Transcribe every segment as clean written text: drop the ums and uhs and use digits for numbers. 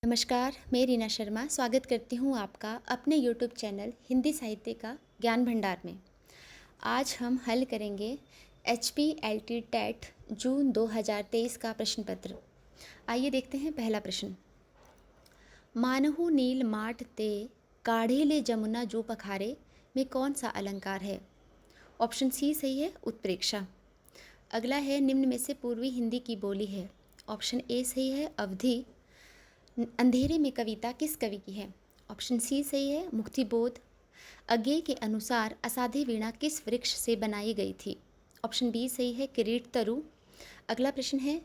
नमस्कार, मैं रीना शर्मा स्वागत करती हूँ आपका अपने यूट्यूब चैनल हिंदी साहित्य का ज्ञान भंडार में। आज हम हल करेंगे HPLT टेट जून 2023 का प्रश्न पत्र। आइए देखते हैं पहला प्रश्न। मानहु नील माट ते काढ़ेले जमुना जो पखारे में कौन सा अलंकार है? ऑप्शन सी सही है, उत्प्रेक्षा। अगला है निम्न में से पूर्वी हिंदी की बोली है। ऑप्शन ए सही है, अवधि। अंधेरे में कविता किस कवि की है? ऑप्शन सी सही है, मुक्तिबोध। अज्ञे के अनुसार असाध्य वीणा किस वृक्ष से बनाई गई थी? ऑप्शन बी सही है, किरीट तरु। अगला प्रश्न है,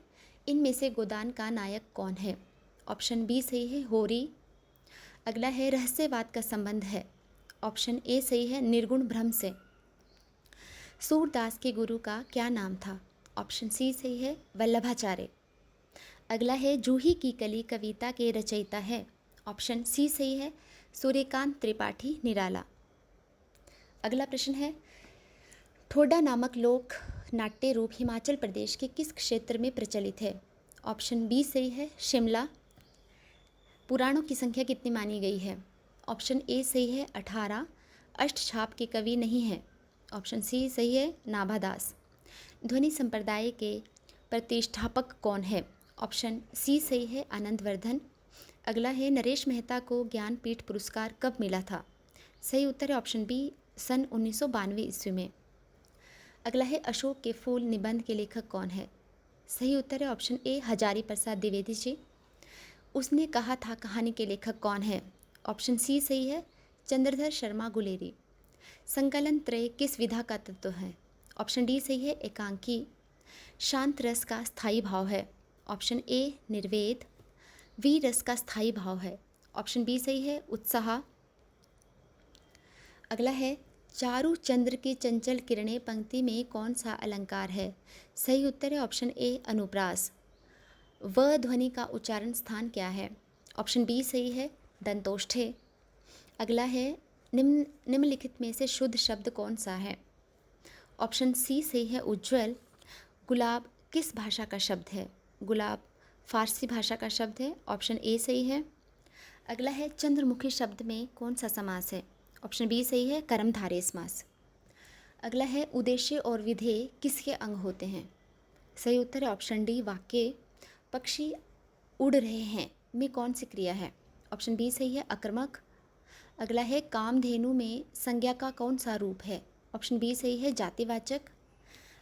इनमें से गोदान का नायक कौन है? ऑप्शन बी सही है, होरी। अगला है, रहस्यवाद का संबंध है। ऑप्शन ए सही है, निर्गुण ब्रह्म से। सूरदास के गुरु का क्या नाम था? ऑप्शन सी सही है, वल्लभाचार्य। अगला है, जूही की कली कविता के रचयिता है। ऑप्शन सी सही है, सूर्यकांत त्रिपाठी निराला। अगला प्रश्न है, ठोडा नामक लोक नाट्य रूप हिमाचल प्रदेश के किस क्षेत्र में प्रचलित है? ऑप्शन बी सही है, शिमला। पुराणों की संख्या कितनी मानी गई है? ऑप्शन ए सही है, 18। अष्टछाप के कवि नहीं है। ऑप्शन सी सही है, नाभादास। ध्वनि संप्रदाय के प्रतिष्ठापक कौन है? ऑप्शन सी सही है, आनंदवर्धन। अगला है, नरेश मेहता को ज्ञानपीठ पुरस्कार कब मिला था? सही उत्तर है ऑप्शन बी, सन 1992 ईस्वी में। अगला है, अशोक के फूल निबंध के लेखक कौन है? सही उत्तर है ऑप्शन ए, हजारी प्रसाद द्विवेदी जी। उसने कहा था कहानी के लेखक कौन है? ऑप्शन सी सही है, चंद्रधर शर्मा गुलेरी। संकलन त्रय किस विधा का तत्व है? ऑप्शन डी सही है, एकांकी। शांत रस का स्थायी भाव है। ऑप्शन ए, निर्वेद। वीर रस का स्थायी भाव है। ऑप्शन बी सही है, उत्साह। अगला है, चारु चंद्र की चंचल किरणें पंक्ति में कौन सा अलंकार है? सही उत्तर है ऑप्शन ए, अनुप्रास। व ध्वनि का उच्चारण स्थान क्या है? ऑप्शन बी सही है, दंतोष्ठे। अगला है, निम्नलिखित में से शुद्ध शब्द कौन सा है? ऑप्शन सी सही है, उज्ज्वल। गुलाब किस भाषा का शब्द है? गुलाब फारसी भाषा का शब्द है। ऑप्शन ए सही है। अगला है, चंद्रमुखी शब्द में कौन सा समास है? ऑप्शन बी सही है, कर्मधारय समास। अगला है, उद्देश्य और विधेय किसके अंग होते हैं? सही उत्तर है ऑप्शन डी, वाक्य। पक्षी उड़ रहे हैं में कौन सी क्रिया है? ऑप्शन बी सही है, अकर्मक। अगला है, कामधेनु में संज्ञा का कौन सा रूप है? ऑप्शन बी सही है, जातिवाचक।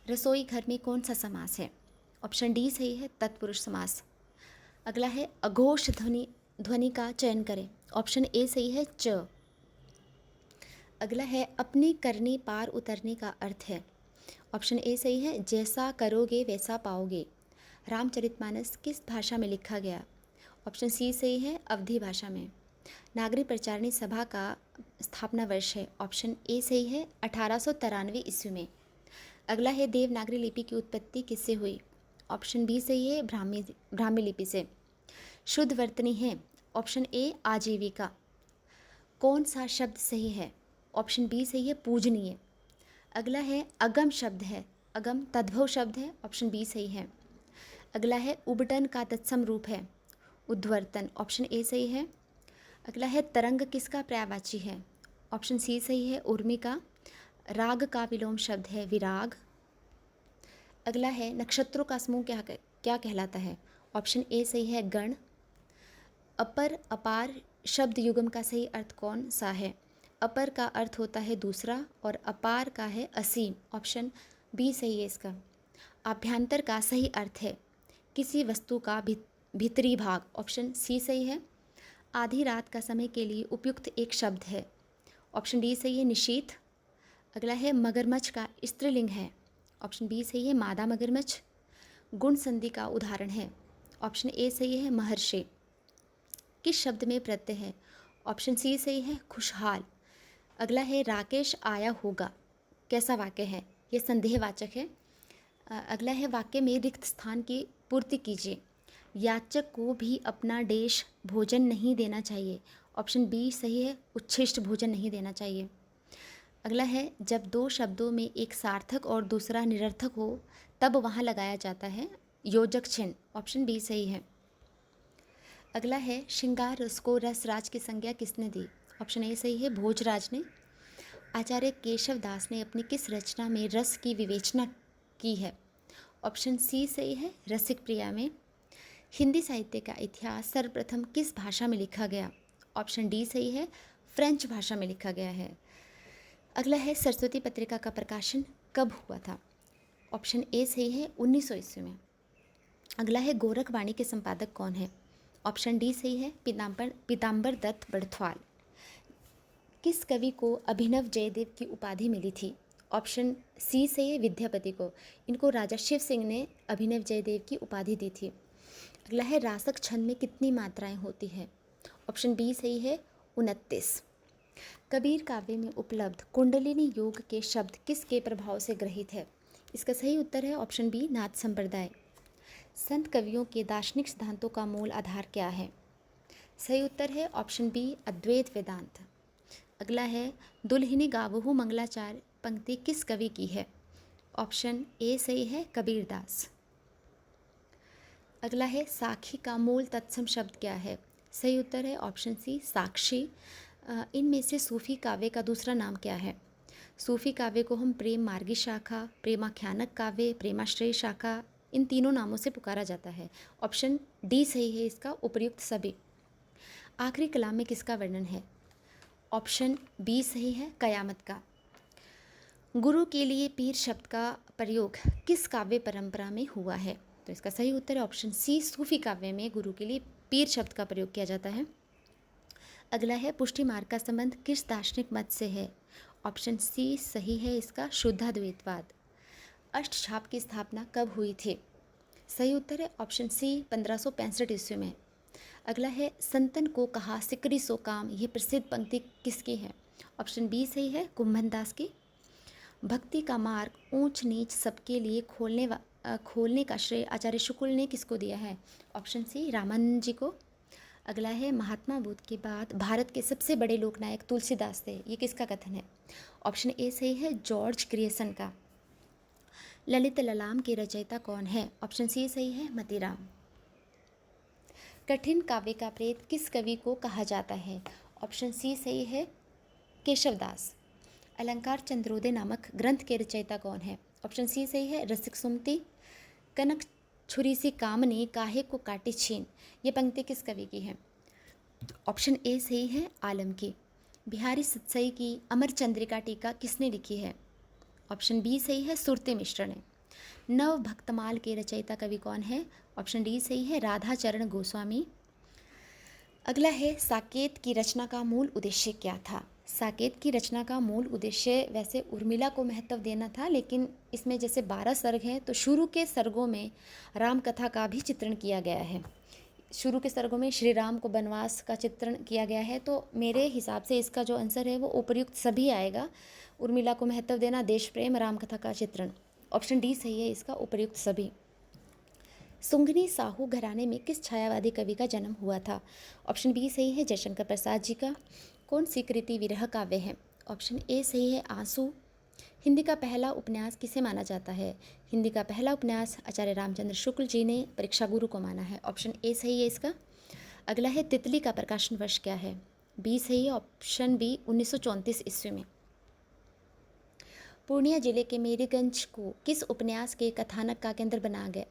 रसोई घर में कौन सा समास है? ऑप्शन डी सही है, तत्पुरुष समास। अगला है, अघोष ध्वनि का चयन करें। ऑप्शन ए सही है, च। अगला है, अपनी करनी पार उतरने का अर्थ है। ऑप्शन ए सही है, जैसा करोगे वैसा पाओगे। रामचरितमानस किस भाषा में लिखा गया? ऑप्शन सी सही है, अवधी भाषा में। नागरिक प्रचारणी सभा का स्थापना वर्ष है। ऑप्शन ए सही है, 1893 ईस्वी में। अगला है, देवनागरी लिपि की उत्पत्ति किससे हुई? ऑप्शन बी सही है, ब्राह्मी लिपि से। शुद्ध वर्तनी है। ऑप्शन ए, आजीविका। कौन सा शब्द सही है? ऑप्शन बी सही है, पूजनीय। अगला है, अगम शब्द है। अगम तद्भव शब्द है। ऑप्शन बी सही है। अगला है, उबटन का तत्सम रूप है। उद्वर्तन। ऑप्शन ए सही है। अगला है, तरंग किसका पर्यायवाची है? ऑप्शन सी सही है, उर्मिका। राग का विलोम शब्द है, विराग। अगला है, नक्षत्रों का समूह क्या कहलाता है? ऑप्शन ए सही है, गण। अपर अपार शब्द युग्म का सही अर्थ कौन सा है? अपर का अर्थ होता है दूसरा और अपार का है असीम। ऑप्शन बी सही है इसका। आभ्यंतर का सही अर्थ है किसी वस्तु का भीतरी भाग। ऑप्शन सी सही है। आधी रात का समय के लिए उपयुक्त एक शब्द है। ऑप्शन डी सही है, निशीथ। अगला है, मगरमच्छ का स्त्रीलिंग है। ऑप्शन बी सही है, मादा मगरमच्छ। गुण संधि का उदाहरण है। ऑप्शन ए सही है, महर्षि। किस शब्द में प्रत्यय है? ऑप्शन सी सही है, खुशहाल। अगला है, राकेश आया होगा। कैसा वाक्य है? ये संदेहवाचक है। अगला है, वाक्य में रिक्त स्थान की पूर्ति कीजिए। याचक को भी अपना देश भोजन नहीं देना चाहिए। ऑप्शन बी सही है, उच्छिष्ट भोजन नहीं देना चाहिए। अगला है, जब दो शब्दों में एक सार्थक और दूसरा निरर्थक हो तब वहाँ लगाया जाता है योजक चिन्ह। ऑप्शन बी सही है। अगला है श्रृंगार रस को रस राज की संज्ञा किसने दी? ऑप्शन ए सही है, भोजराज ने। आचार्य केशव दास ने अपनी किस रचना में रस की विवेचना की है? ऑप्शन सी सही है, रसिक प्रिया में। हिंदी साहित्य का इतिहास सर्वप्रथम किस भाषा में लिखा गया? ऑप्शन डी सही है, फ्रेंच भाषा में लिखा गया है। अगला है सरस्वती पत्रिका का प्रकाशन कब हुआ था? ऑप्शन ए सही है, 1900 ईस्वी में। अगला है गोरखवाणी के संपादक कौन है? ऑप्शन डी सही है, पीताम्बर दत्त बड़थवाल। किस कवि को अभिनव जयदेव की उपाधि मिली थी? ऑप्शन सी सही है, विद्यापति को। इनको राजा शिव सिंह ने अभिनव जयदेव की उपाधि दी थी। अगला है रासक छंद में कितनी मात्राएं होती है? ऑप्शन बी सही है, 29। कबीर काव्य में उपलब्ध कुंडलिनी योग के शब्द किसके प्रभाव से ग्रहित है? इसका सही उत्तर है ऑप्शन बी, नाथ संप्रदाय। संत कवियों के दार्शनिक सिद्धांतों का मूल आधार क्या है? सही उत्तर है ऑप्शन बी, अद्वैत वेदांत। अगला है दुल्हिनी गावहु मंगलाचार पंक्ति किस कवि की है? ऑप्शन ए सही है, कबीरदास। अगला है साखी का मूल तत्सम शब्द क्या है? सही उत्तर है ऑप्शन सी, साक्षी। इनमें से सूफी काव्य का दूसरा नाम क्या है? सूफी काव्य को हम प्रेम मार्गी शाखा, प्रेमाख्यानक काव्य, प्रेमाश्रय शाखा, इन तीनों नामों से पुकारा जाता है। ऑप्शन डी सही है इसका, उपर्युक्त सभी। आखिरी कलाम में किसका वर्णन है? ऑप्शन बी सही है, कयामत का। गुरु के लिए पीर शब्द का प्रयोग किस काव्य परंपरा में हुआ है? तो इसका सही उत्तर है ऑप्शन सी, सूफी काव्य में गुरु के लिए पीर शब्द का प्रयोग किया जाता है। अगला है पुष्टि मार्ग का संबंध किस दार्शनिक मत से है? ऑप्शन सी सही है इसका, शुद्धाद्वैतवाद। अष्टछाप की स्थापना कब हुई थी? सही उत्तर है ऑप्शन सी, 1565 ईस्वी में। अगला है संतन को कहा सिकरी सो काम, ये प्रसिद्ध पंक्ति किसकी है? ऑप्शन बी सही है, कुंभन दास की। भक्ति का मार्ग ऊंच नीच सबके लिए खोलने का श्रेय आचार्य शुक्ल ने किसको दिया है? ऑप्शन सी, रामानंद जी को। अगला है महात्मा बुद्ध के बाद भारत के सबसे बड़े लोकनायक तुलसीदास थे, ये किसका कथन है? ऑप्शन ए सही है, जॉर्ज ग्रियर्सन का। ललित ललाम के रचयिता कौन है? ऑप्शन सी सही है, मतीराम। कठिन काव्य का प्रेत किस कवि को कहा जाता है? ऑप्शन सी सही है, केशवदास। अलंकार चंद्रोदय नामक ग्रंथ के रचयिता कौन है? ऑप्शन सी सही है, रसिक सुमति। कनक छुरी सी कामनी काहे को काटी छीन, ये पंक्ति किस कवि की है? ऑप्शन ए सही है, आलम की। बिहारी सतसई की अमर चंद्रिका टीका किसने लिखी है? ऑप्शन बी सही है, सुरते मिश्र ने। नव भक्तमाल के रचयिता कवि कौन है? ऑप्शन डी सही है, राधाचरण गोस्वामी। अगला है साकेत की रचना का मूल उद्देश्य क्या था? साकेत की रचना का मूल उद्देश्य वैसे उर्मिला को महत्व देना था, लेकिन इसमें जैसे 12 सर्ग हैं तो शुरू के सर्गों में राम कथा का भी चित्रण किया गया है। शुरू के सर्गों में श्री राम को वनवास का चित्रण किया गया है, तो मेरे हिसाब से इसका जो आंसर है वो उपयुक्त सभी आएगा। उर्मिला को महत्व देना, देश प्रेम, राम कथा का चित्रण। ऑप्शन डी सही है इसका, उपयुक्त सभी। सुंगनी साहू घराने में किस छायावादी कवि का जन्म हुआ था? ऑप्शन बी सही है, जयशंकर प्रसाद जी का। कौन सी कृति विरह काव्य है? ऑप्शन ए सही है, आंसू। हिंदी का पहला उपन्यास किसे माना जाता है? हिंदी का पहला उपन्यास आचार्य रामचंद्र शुक्ल जी ने परीक्षा गुरु को माना है। ऑप्शन ए सही है इसका। अगला है तितली का प्रकाशन वर्ष क्या है? बी सही है, ऑप्शन बी, 1934 ईस्वी में। पूर्णिया जिले के मेरीगंज को किस उपन्यास के कथानक का केंद्र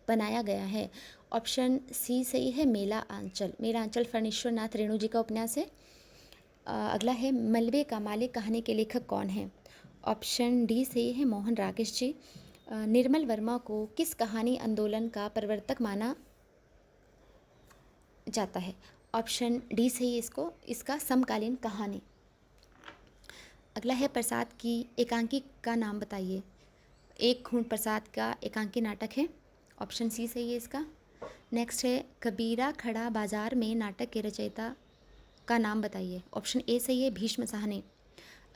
बनाया गया है? ऑप्शन सी सही है, मेला आंचल। मेला आंचल फणीश्वर नाथ रेणु जी का उपन्यास है। अगला है मलबे का मालिक कहानी के लेखक कौन है? ऑप्शन डी सही है, मोहन राकेश जी। निर्मल वर्मा को किस कहानी आंदोलन का प्रवर्तक माना जाता है? ऑप्शन डी सही है इसका समकालीन कहानी। अगला है प्रसाद की एकांकी का नाम बताइए। एक खून प्रसाद का एकांकी नाटक है। ऑप्शन सी सही है इसका। नेक्स्ट है कबीरा खड़ा बाजार में नाटक के रचयिता का नाम बताइए। ऑप्शन ए सही है, भीष्म साहनी।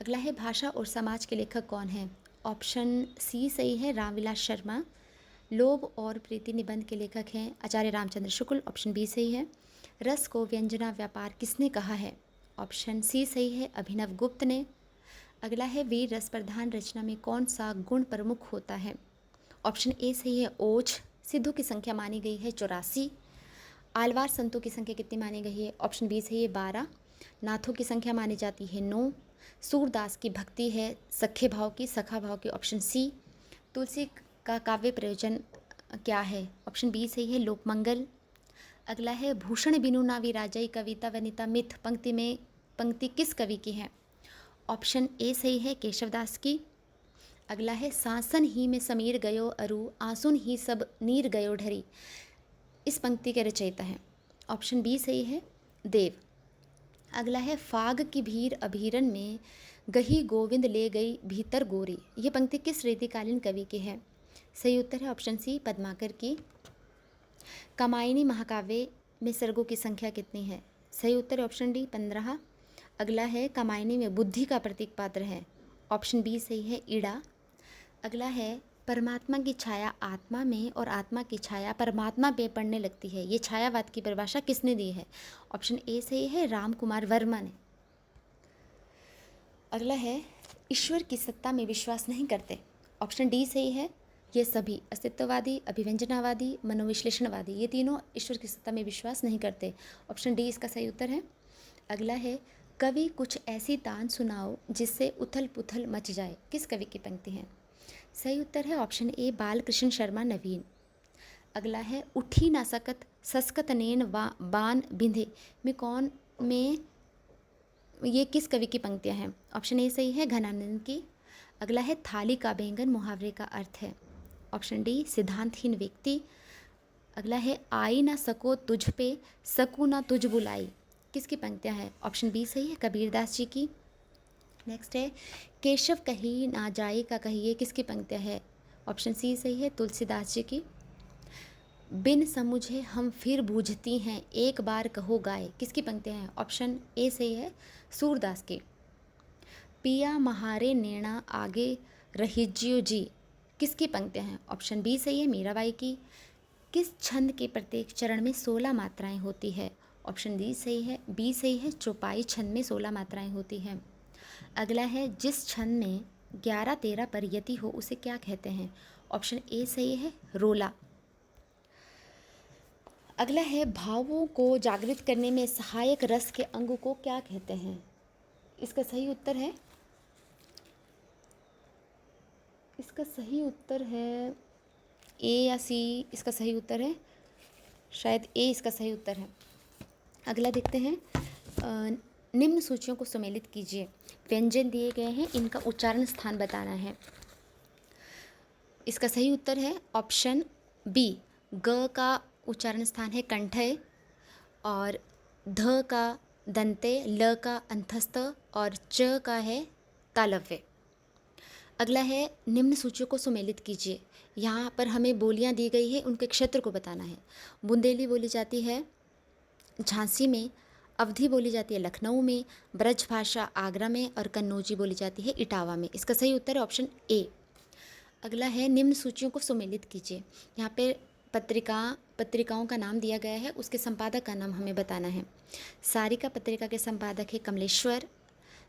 अगला है भाषा और समाज के लेखक कौन है? ऑप्शन सी सही है, रामविलास शर्मा। लोभ और प्रीति निबंध के लेखक हैं आचार्य रामचंद्र शुक्ल। ऑप्शन बी सही है। रस को व्यंजना व्यापार किसने कहा है? ऑप्शन सी सही है, अभिनव गुप्त ने। अगला है वीर रस प्रधान रचना में कौन सा गुण प्रमुख होता है? ऑप्शन ए सही है, ओज। सिद्धों की संख्या मानी गई है 84। आलवार संतों की संख्या कितनी मानी गई है? ऑप्शन बी सही है 12। नाथों की संख्या मानी जाती है 9। सूरदास की भक्ति है सखे भाव की, सखा भाव की, ऑप्शन सी। तुलसी का काव्य प्रयोजन क्या है? ऑप्शन बी सही है लोकमंगल। अगला है भूषण बिनु ना विराजई कविता वनिता मिथ पंक्ति किस कवि की है? ऑप्शन ए सही है केशवदास की। अगला है सांसन ही में समीर गयो अरु आंसुन ही सब नीर गयो ढरी, इस पंक्ति के रचयिता हैं? ऑप्शन बी सही है देव। अगला है फाग की भीर अभीरन में गही गोविंद ले गई भीतर गोरी, ये पंक्ति किस रीतिकालीन कवि की है? सही उत्तर है ऑप्शन सी पद्माकर की। कामायनी महाकाव्य में सर्गों की संख्या कितनी है? सही उत्तर है ऑप्शन डी 15। अगला है कामायनी में बुद्धि का प्रतीक पात्र है? ऑप्शन बी सही है ईड़ा। अगला है परमात्मा की छाया आत्मा में और आत्मा की छाया परमात्मा पे पड़ने लगती है, ये छायावाद की परिभाषा किसने दी है? ऑप्शन ए सही है राम कुमार वर्मा ने। अगला है ईश्वर की सत्ता में विश्वास नहीं करते? ऑप्शन डी सही है ये सभी, अस्तित्ववादी, अभिव्यंजनावादी, मनोविश्लेषणवादी, ये तीनों ईश्वर की सत्ता में विश्वास नहीं करते। ऑप्शन डी इसका सही उत्तर है। अगला है कवि कुछ ऐसी तान सुनाओ जिससे उथल पुथल मच जाए, किस कवि की पंक्ति है? सही उत्तर है ऑप्शन ए बालकृष्ण शर्मा नवीन। अगला है उठी ना सकत सस्कत नैन बान बिंधे में ये किस कवि की पंक्तियां हैं? ऑप्शन ए सही है घनानंद की। अगला है थाली का बैंगन मुहावरे का अर्थ है? ऑप्शन डी सिद्धांतहीन व्यक्ति। अगला है आई ना सको तुझ पे सकू ना तुझ बुलाई, किसकी पंक्तियां हैं? ऑप्शन बी सही है कबीरदास जी की। नेक्स्ट है केशव कही ना जाए का कहिए, किसकी पंक्तियां है? ऑप्शन सी सही है तुलसीदास जी की। बिन समुझे हम फिर बूझती हैं एक बार कहो गाए, किसकी पंक्तियां हैं? ऑप्शन ए सही है सूरदास की। पिया महारे नैना आगे रहिज्यो जी, किसकी पंक्तियां हैं? ऑप्शन बी सही है मीराबाई की। किस छंद के प्रत्येक चरण में 16 मात्राएं होती है? ऑप्शन डी सही है बी सही है चौपाई छंद में 16 मात्राएं होती हैं। अगला है जिस छंद में 11-13 परियति हो उसे क्या कहते हैं? ऑप्शन ए सही है रोला। अगला है भावों को जागृत करने में सहायक रस के अंग को क्या कहते हैं? इसका सही उत्तर है ए या सी, इसका सही उत्तर है शायद ए, इसका सही उत्तर है। अगला देखते हैं निम्न सूचियों को सम्मिलित कीजिए। व्यंजन दिए गए हैं, इनका उच्चारण स्थान बताना है। इसका सही उत्तर है ऑप्शन बी, ग का उच्चारण स्थान है कंठय और ध का दंते, ल का अंतस्थ और च का है तालव्य। अगला है निम्न सूचियों को सम्मिलित कीजिए। यहाँ पर हमें बोलियाँ दी गई है, उनके क्षेत्र को बताना है। बुंदेली बोली जाती है झांसी में, अवधी बोली जाती है लखनऊ में, ब्रज भाषा आगरा में और कन्नौजी बोली जाती है इटावा में। इसका सही उत्तर है ऑप्शन ए। अगला है निम्न सूचियों को सम्मिलित कीजिए। यहाँ पे पत्रिकाओं का नाम दिया गया है, उसके संपादक का नाम हमें बताना है। सारिका पत्रिका के संपादक है कमलेश्वर,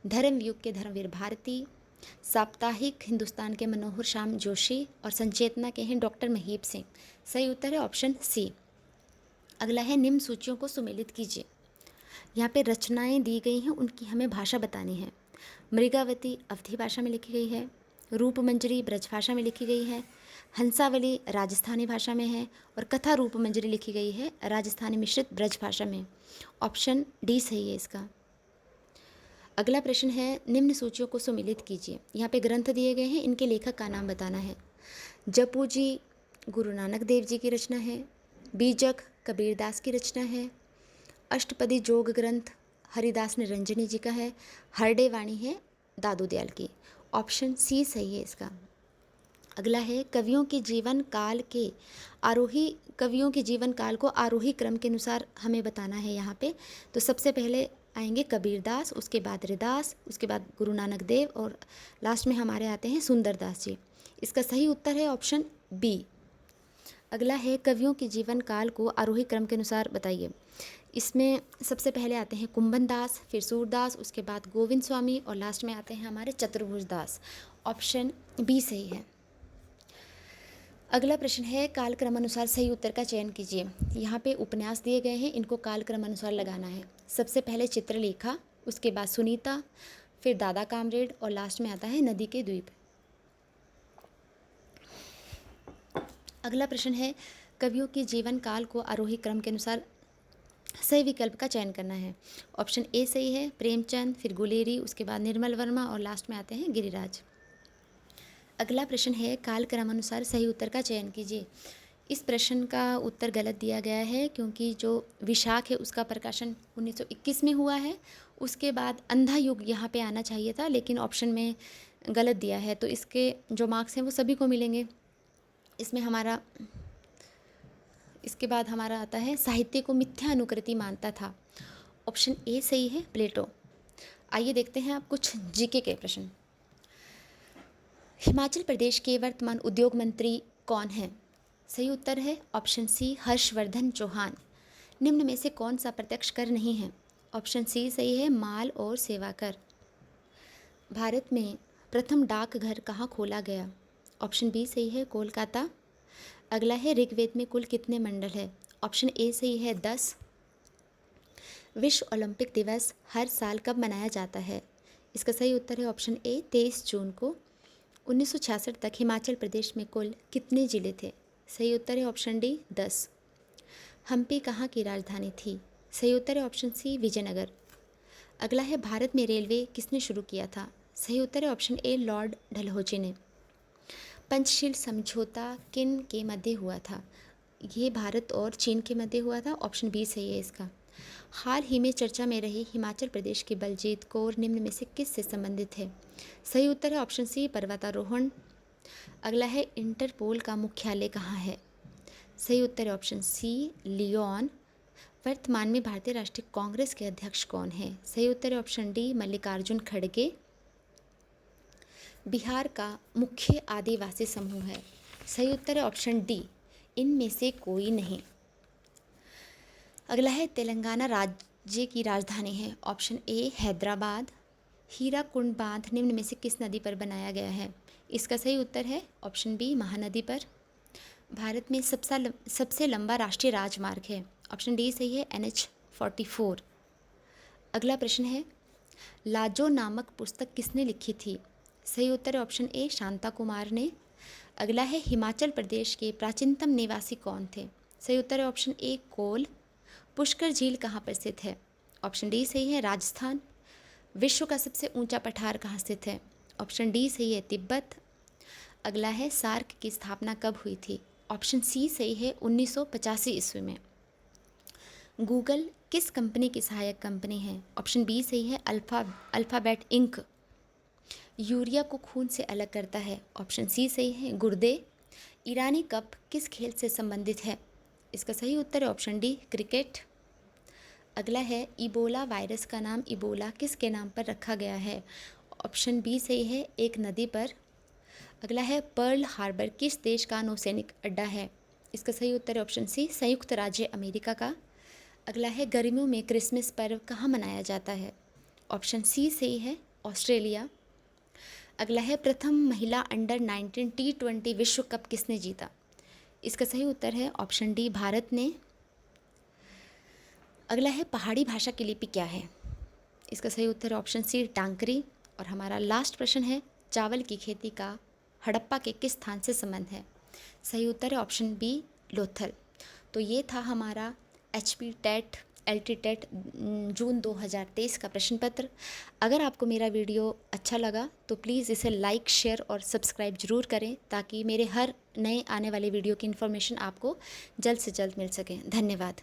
धर्मयुग के धर्मवीर भारती, साप्ताहिक हिंदुस्तान के मनोहर श्याम जोशी और संचेतना के हैं डॉक्टर महीप सिंह। सही उत्तर है ऑप्शन सी। अगला है निम्न सूचियों को सम्मिलित कीजिए। यहाँ पे रचनाएं दी गई हैं, उनकी हमें भाषा बतानी है। मृगावती अवधी भाषा में लिखी गई है, रूपमंजरी ब्रज भाषा में लिखी गई है, हंसावली राजस्थानी भाषा में है और कथा रूपमंजरी लिखी गई है राजस्थानी मिश्रित ब्रज भाषा में। ऑप्शन डी सही है इसका। अगला प्रश्न है निम्न सूचियों को सम्मिलित कीजिए। यहाँ पे ग्रंथ दिए गए हैं, इनके लेखक का नाम बताना है। जपू जी गुरु नानक देव जी की रचना है, बीजक कबीरदास की रचना है, अष्टपदी जोग ग्रंथ हरिदास निरंजनी जी का है, हरडे वाणी है दादू दयाल की। ऑप्शन सी सही है इसका। अगला है कवियों के जीवन काल को आरोही क्रम के अनुसार हमें बताना है यहाँ पे। तो सबसे पहले आएंगे कबीरदास, उसके बाद रैदास, उसके बाद गुरु नानक देव और लास्ट में हमारे आते हैं सुंदरदास जी। इसका सही उत्तर है ऑप्शन बी। अगला है कवियों के जीवन काल को आरोही क्रम के अनुसार बताइए। इसमें सबसे पहले आते हैं कुंभन दास, फिर सूरदास, उसके बाद गोविंद स्वामी और लास्ट में आते हैं हमारे चतुर्भुज दास। ऑप्शन बी सही है। अगला प्रश्न है, कालक्रमानुसार सही उत्तर का चयन कीजिए। यहाँ पे उपन्यास दिए गए हैं, इनको कालक्रमानुसार लगाना है। सबसे पहले चित्रलेखा, उसके बाद सुनीता, फिर दादा कामरेड और लास्ट में आता है नदी के द्वीप। अगला प्रश्न है, कवियों के जीवन काल को आरोही क्रम के अनुसार सही विकल्प का चयन करना है। ऑप्शन ए सही है, प्रेमचंद, फिर गुलेरी, उसके बाद निर्मल वर्मा और लास्ट में आते हैं गिरिराज। अगला प्रश्न है, कालक्रमानुसार सही उत्तर का चयन कीजिए। इस प्रश्न का उत्तर गलत दिया गया है, क्योंकि जो विशाख है उसका प्रकाशन 1921 में हुआ है। उसके बाद अंधा युग यहाँ पे आना चाहिए था, लेकिन ऑप्शन में गलत दिया है, तो इसके जो मार्क्स हैं वो सभी को मिलेंगे। इसके बाद हमारा आता है, साहित्य को मिथ्या अनुकृति मानता था। ऑप्शन ए सही है, प्लेटो। आइए देखते हैं आप कुछ जीके के प्रश्न। हिमाचल प्रदेश के वर्तमान उद्योग मंत्री कौन हैं? सही उत्तर है ऑप्शन सी, हर्षवर्धन चौहान। निम्न में से कौन सा प्रत्यक्ष कर नहीं है? ऑप्शन सी सही है, माल और सेवा कर। भारत में प्रथम डाकघर कहाँ खोला गया? ऑप्शन बी सही है, कोलकाता। अगला है, ऋग्वेद में कुल कितने मंडल है? ऑप्शन ए सही है, 10। विश्व ओलंपिक दिवस हर साल कब मनाया जाता है? इसका सही उत्तर है ऑप्शन ए, 23 जून को। 1966 तक हिमाचल प्रदेश में कुल कितने जिले थे? सही उत्तर है ऑप्शन डी, 10। हम्पी कहाँ की राजधानी थी? सही उत्तर है ऑप्शन सी, विजयनगर। अगला है, भारत में रेलवे किसने शुरू किया था? सही उत्तर है ऑप्शन ए, लॉर्ड डलहौजी ने। पंचशील समझौता किन के मध्य हुआ था? ये भारत और चीन के मध्य हुआ था। ऑप्शन बी सही है इसका। हाल ही में चर्चा में रही हिमाचल प्रदेश के बलजीत कौर निम्न में से किस से संबंधित है? सही उत्तर है ऑप्शन सी, पर्वतारोहण। अगला है, इंटरपोल का मुख्यालय कहाँ है? सही उत्तर है ऑप्शन सी, लियोन। वर्तमान में भारतीय राष्ट्रीय कांग्रेस के अध्यक्ष कौन है? सही उत्तर है ऑप्शन डी, मल्लिकार्जुन खड़गे। बिहार का मुख्य आदिवासी समूह है? सही उत्तर है ऑप्शन डी, इनमें से कोई नहीं। अगला है, तेलंगाना राज्य की राजधानी है? Option A, Hyderabad. हीराकुंड बांध निम्न में से किस नदी पर बनाया गया है? इसका सही उत्तर है ऑप्शन बी, महानदी पर। भारत में सबसे लंबा राष्ट्रीय राजमार्ग है? ऑप्शन डी सही है, NH-44। अगला प्रश्न है, लाजो नामक पुस्तक किसने लिखी थी? सही उत्तर है ऑप्शन ए, शांता कुमार ने। अगला है, हिमाचल प्रदेश के प्राचीनतम निवासी कौन थे? सही उत्तर है ऑप्शन ए, कोल। पुष्कर झील कहाँ पर स्थित है? ऑप्शन डी सही है, राजस्थान। विश्व का सबसे ऊंचा पठार कहाँ स्थित है? ऑप्शन डी सही है, तिब्बत। अगला है, सार्क की स्थापना कब हुई थी? ऑप्शन सी सही है, 1985 ईस्वी में। गूगल किस कंपनी की सहायक कंपनी है? ऑप्शन बी सही है, अल्फ़ाबेट इंक। यूरिया को खून से अलग करता है? ऑप्शन सी सही है, गुर्दे। ईरानी कप किस खेल से संबंधित है? इसका सही उत्तर है ऑप्शन डी, क्रिकेट। अगला है, इबोला वायरस का नाम इबोला किसके नाम पर रखा गया है? ऑप्शन बी सही है, एक नदी पर। अगला है, पर्ल हार्बर किस देश का नौसैनिक अड्डा है? इसका सही उत्तर है ऑप्शन सी, संयुक्त राज्य अमेरिका का। अगला है, गर्मियों में क्रिसमस पर्व कहाँ मनाया जाता है? ऑप्शन सी सही है, ऑस्ट्रेलिया। अगला है, प्रथम महिला अंडर 19 T20 विश्व कप किसने जीता? इसका सही उत्तर है ऑप्शन डी, भारत ने। अगला है, पहाड़ी भाषा की लिपि क्या है? इसका सही उत्तर है ऑप्शन सी, टांकरी। और हमारा लास्ट प्रश्न है, चावल की खेती का हड़प्पा के किस स्थान से संबंध है? सही उत्तर है ऑप्शन बी, लोथल। तो ये था हमारा HP टेट LT टेट जून 2023 का प्रश्न पत्र। अगर आपको मेरा वीडियो अच्छा लगा तो प्लीज़ इसे लाइक, शेयर और सब्सक्राइब ज़रूर करें, ताकि मेरे हर नए आने वाले वीडियो की इन्फॉर्मेशन आपको जल्द से जल्द मिल सके। धन्यवाद।